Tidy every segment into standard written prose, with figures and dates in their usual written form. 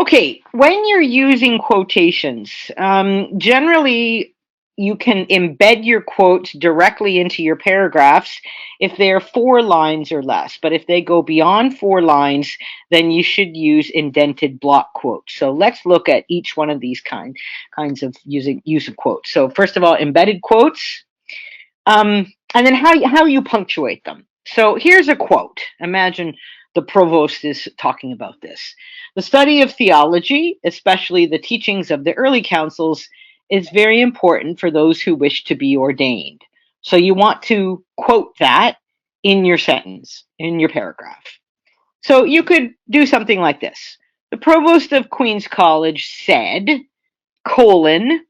Okay, when you're using quotations, generally you can embed your quotes directly into your paragraphs if they're 4 lines or less. But if they go beyond 4 lines, then you should use indented block quotes. So let's look at each one of these kinds of use of quotes. So first of all, embedded quotes, and then how you punctuate them. So here's a quote. Imagine the provost is talking about this. The study of theology, especially the teachings of the early councils, is very important for those who wish to be ordained. So you want to quote that in your sentence, in your paragraph. So you could do something like this. The provost of Queen's College said, colon,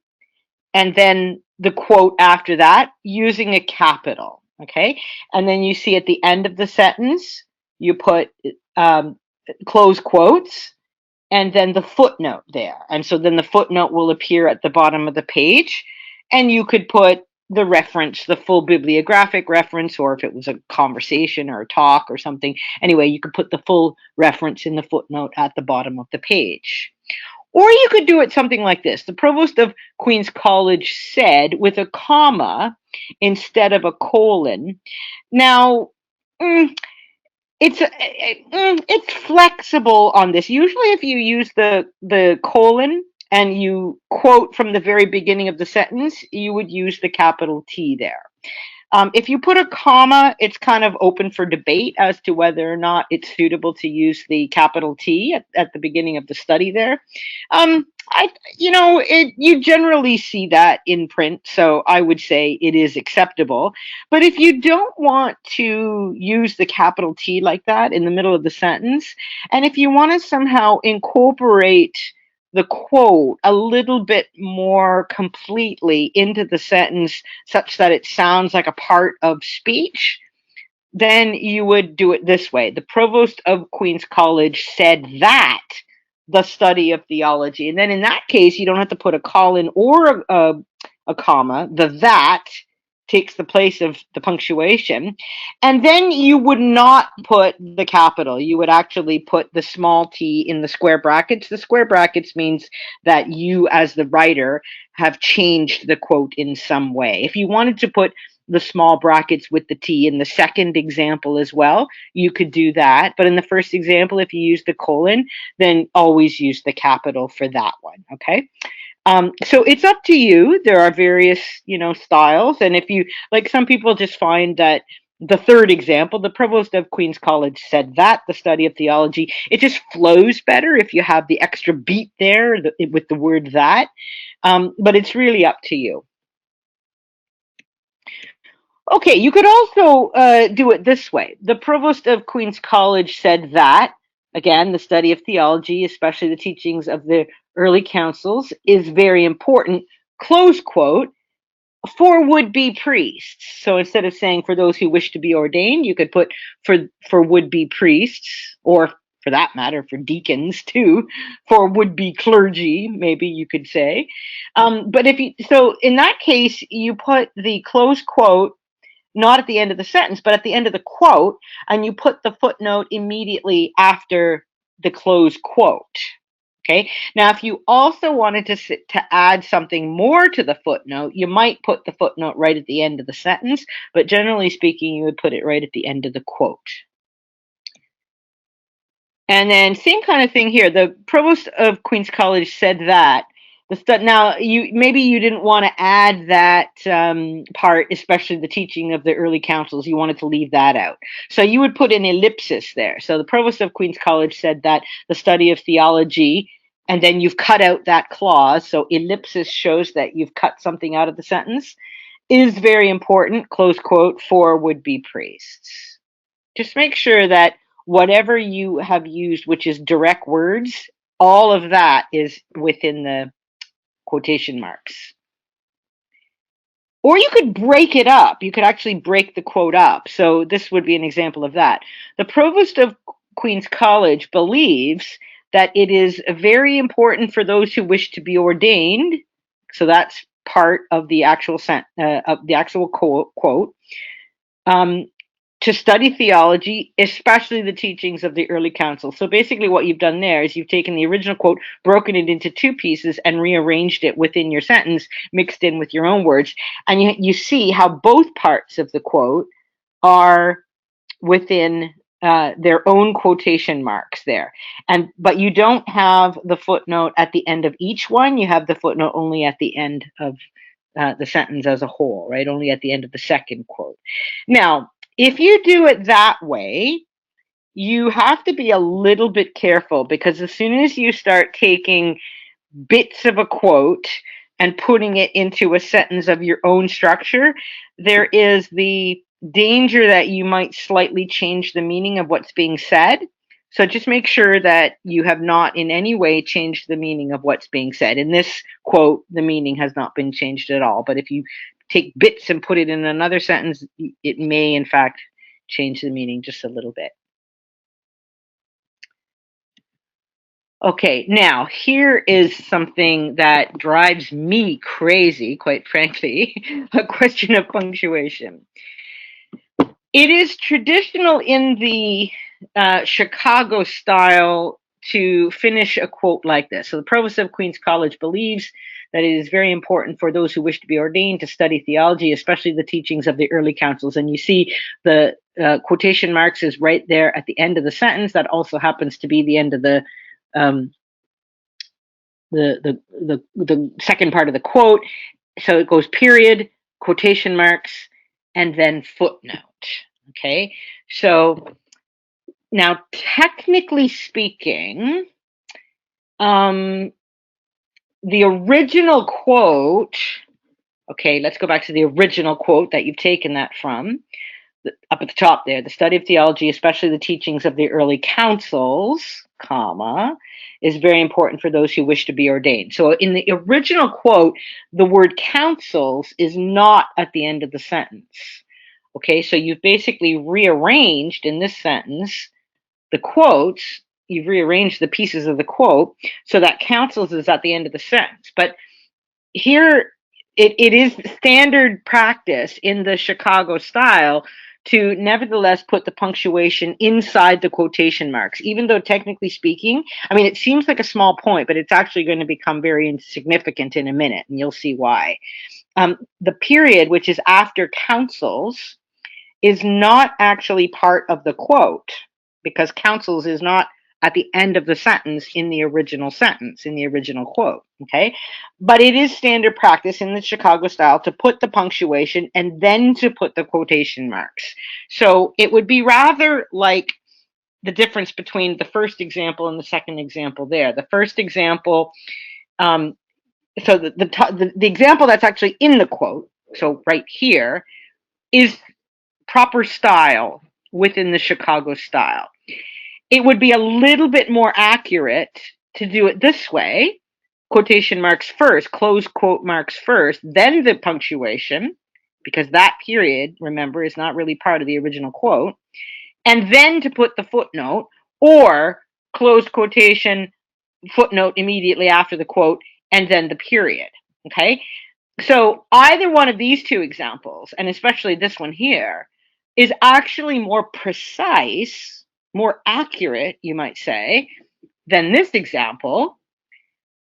and then the quote after that using a capital. Okay. And then you see at the end of the sentence, you put um, close quotes and then the footnote there. And so then the footnote will appear at the bottom of the page. And you could put the reference, the full bibliographic reference, or if it was a conversation or a talk or something. Anyway, you could put the full reference in the footnote at the bottom of the page. Or you could do it something like this. The provost of Queen's College said, with a comma instead of a colon. Now, it's flexible on this. Usually, if you use the colon and you quote from the very beginning of the sentence, you would use the capital T there. If you put a comma, it's kind of open for debate as to whether or not it's suitable to use the capital T at the beginning of the study there. You generally see that in print, so I would say it is acceptable. But if you don't want to use the capital T like that in the middle of the sentence, and if you want to somehow incorporate the quote a little bit more completely into the sentence such that it sounds like a part of speech, then you would do it this way. The provost of Queen's College said that the study of theology. And then in that case, you don't have to put a colon or a comma. The that takes the place of the punctuation. And then you would not put the capital. You would actually put the small t in the square brackets. The square brackets means that you, as the writer, have changed the quote in some way. If you wanted to put the small brackets with the T in the second example as well, you could do that. But in the first example, if you use the colon, then always use the capital for that one. Okay. So it's up to you. There are various, styles. And if you, like, some people just find that the third example, the provost of Queen's College said that the study of theology, it just flows better if you have the extra beat there with the word that. But it's really up to you. Okay, you could also do it this way. The provost of Queen's College said that, again, the study of theology, especially the teachings of the early councils, is very important, close quote, for would-be priests. So instead of saying for those who wish to be ordained, you could put for would-be priests, or for that matter, for deacons too, for would-be clergy, maybe you could say. But so in that case, you put the close quote not at the end of the sentence, but at the end of the quote, and you put the footnote immediately after the close quote. Okay. Now, if you also wanted to add something more to the footnote, you might put the footnote right at the end of the sentence, but generally speaking, you would put it right at the end of the quote. And then same kind of thing here. The provost of Queen's College said that now maybe you didn't want to add that part, especially the teaching of the early councils. You wanted to leave that out, so you would put an ellipsis there. So the provost of Queen's College said that the study of theology, and then you've cut out that clause. So ellipsis shows that you've cut something out of the sentence. Is very important, close quote, for would-be priests. Just make sure that whatever you have used, which is direct words, all of that is within the quotation marks. Or you could break it up. You could actually break the quote up. So this would be an example of that. The provost of Queen's College believes that it is very important for those who wish to be ordained. So that's part of the actual quote. to study theology, especially the teachings of the early council. So basically, what you've done there is you've taken the original quote, broken it into two pieces, and rearranged it within your sentence, mixed in with your own words. And you see how both parts of the quote are within their own quotation marks there. But you don't have the footnote at the end of each one. You have the footnote only at the end of the sentence as a whole, right? Only at the end of the second quote. Now, if you do it that way, you have to be a little bit careful, because as soon as you start taking bits of a quote and putting it into a sentence of your own structure, there is the danger that you might slightly change the meaning of what's being said. So just make sure that you have not in any way changed the meaning of what's being said. In this quote, the meaning has not been changed at all. But if you take bits and put it in another sentence, it may in fact change the meaning just a little bit. Okay, now here is something that drives me crazy, quite frankly, a question of punctuation. It is traditional in the Chicago style to finish a quote like this. So the provost of Queens College believes that it is very important for those who wish to be ordained to study theology, especially the teachings of the early councils. And you see the quotation marks is right there at the end of the sentence. That also happens to be the end of um, the second part of the quote. So it goes period, quotation marks, and then footnote. Okay, so now technically speaking, the original quote. Okay, let's go back to the original quote that you've taken that from. Up at the top there, the study of theology, especially the teachings of the early councils, comma, is very important for those who wish to be ordained. So in the original quote, the word councils is not at the end of the sentence. Okay, so you've basically rearranged in this sentence the quotes, you've rearranged the pieces of the quote so that councils is at the end of the sentence. But here it is standard practice in the Chicago style to nevertheless put the punctuation inside the quotation marks, even though technically speaking, I mean, it seems like a small point, but it's actually going to become very insignificant in a minute, and you'll see why. The period, which is after councils, is not actually part of the quote, because councils is not at the end of the sentence in the original sentence, in the original quote. Okay. But it is standard practice in the Chicago style to put the punctuation and then to put the quotation marks. So it would be rather like the difference between the first example and the second example there. The first example, so the example that's actually in the quote, so right here, is proper style within the Chicago style. It would be a little bit more accurate to do it this way: quotation marks first, close quote marks first, then the punctuation, because that period, remember, is not really part of the original quote, and then to put the footnote, or close quotation, footnote immediately after the quote, and then the period. Okay? So either one of these two examples, and especially this one here, is actually more precise, more accurate, you might say, than this example.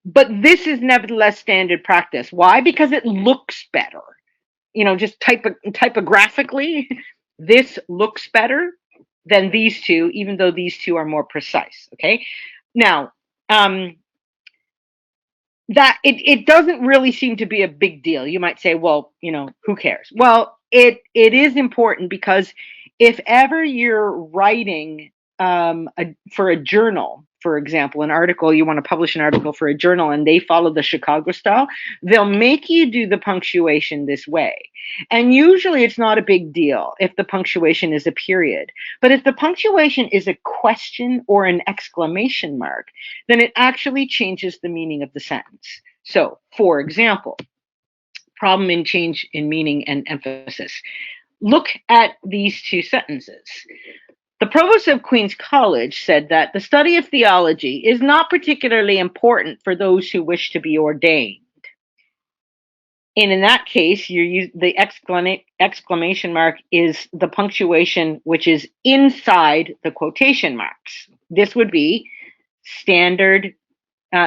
But this is nevertheless standard practice. Why? Because it looks better. You know, just typographically, this looks better than these two, even though these two are more precise. Okay. Now, that it doesn't really seem to be a big deal. You might say, well, you know, who cares? Well, it is important, because if ever you're writing for a journal, for example, an article, you want to publish an article for a journal and they follow the Chicago style, they'll make you do the punctuation this way. And usually it's not a big deal if the punctuation is a period. But if the punctuation is a question or an exclamation mark, then it actually changes the meaning of the sentence. So, for example, problem in change in meaning and emphasis. Look at these two sentences. The provost of Queens College said that the study of theology is not particularly important for those who wish to be ordained. And in that case, the exclamation mark is the punctuation which is inside the quotation marks. This would be standard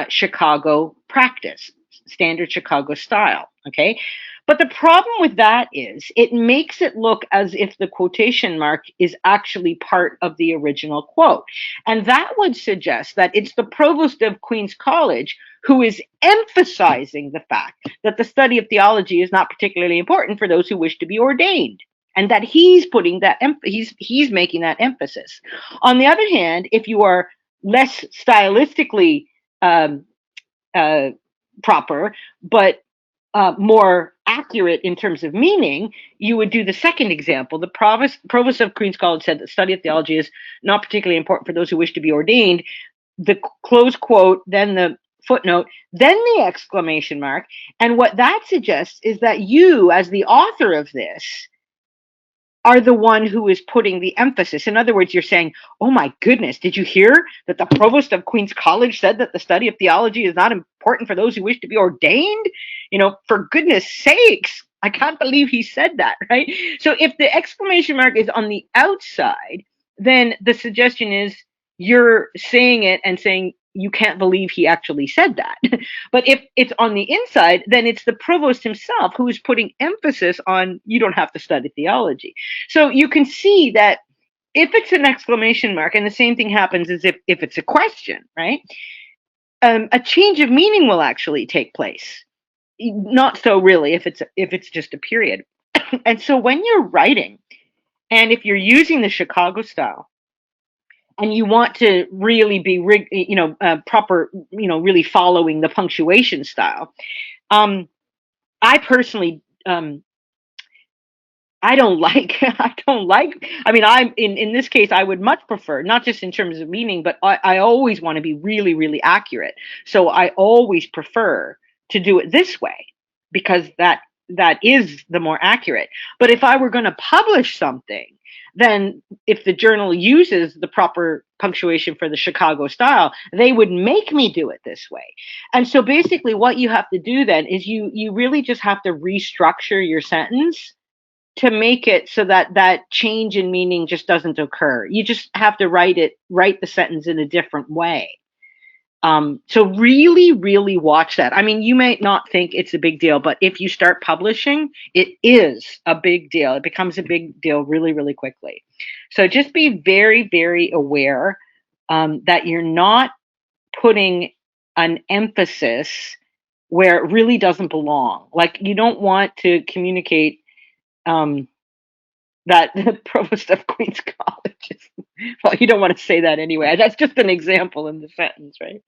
Chicago practice, standard Chicago style. Okay. But the problem with that is it makes it look as if the quotation mark is actually part of the original quote. And that would suggest that it's the provost of Queen's College who is emphasizing the fact that the study of theology is not particularly important for those who wish to be ordained, and that he's putting that he's making that emphasis. On the other hand, if you are less stylistically um, uh, proper, but more accurate in terms of meaning, you would do the second example. The provost of Queen's College said that study of theology is not particularly important for those who wish to be ordained. The close quote, then the footnote, then the exclamation mark. And what that suggests is that you, as the author of this, are the one who is putting the emphasis. In other words, you're saying, oh my goodness, did you hear that the provost of Queen's College said that the study of theology is not important for those who wish to be ordained? For goodness sakes, I can't believe he said that, right? So if the exclamation mark is on the outside, then the suggestion is you're saying it and saying, you can't believe he actually said that. But if it's on the inside, then it's the provost himself who is putting emphasis on you don't have to study theology. So you can see that if it's an exclamation mark, and the same thing happens as if it's a question, right? A change of meaning will actually take place. Not so really if it's just a period. And so when you're writing, and if you're using the Chicago style, and you want to really be proper, really following the punctuation style, um, I personally I don't like I don't like I mean I'm in this case I would much prefer, not just in terms of meaning, but I always want to be really really accurate. So I always prefer to do it this way because that is the more accurate. But if I were going to publish something, then if the journal uses the proper punctuation for the Chicago style, they would make me do it this way. And so basically what you have to do then is you really just have to restructure your sentence to make it so that that change in meaning just doesn't occur. You just have to write the sentence in a different way. So really, really watch that. I mean, you may not think it's a big deal, but if you start publishing, it is a big deal. It becomes a big deal really, really quickly. So just be very, very aware that you're not putting an emphasis where it really doesn't belong. Like you don't want to communicate um, that the provost of Queen's College is, well, you don't want to say that anyway. That's just an example in the sentence, right?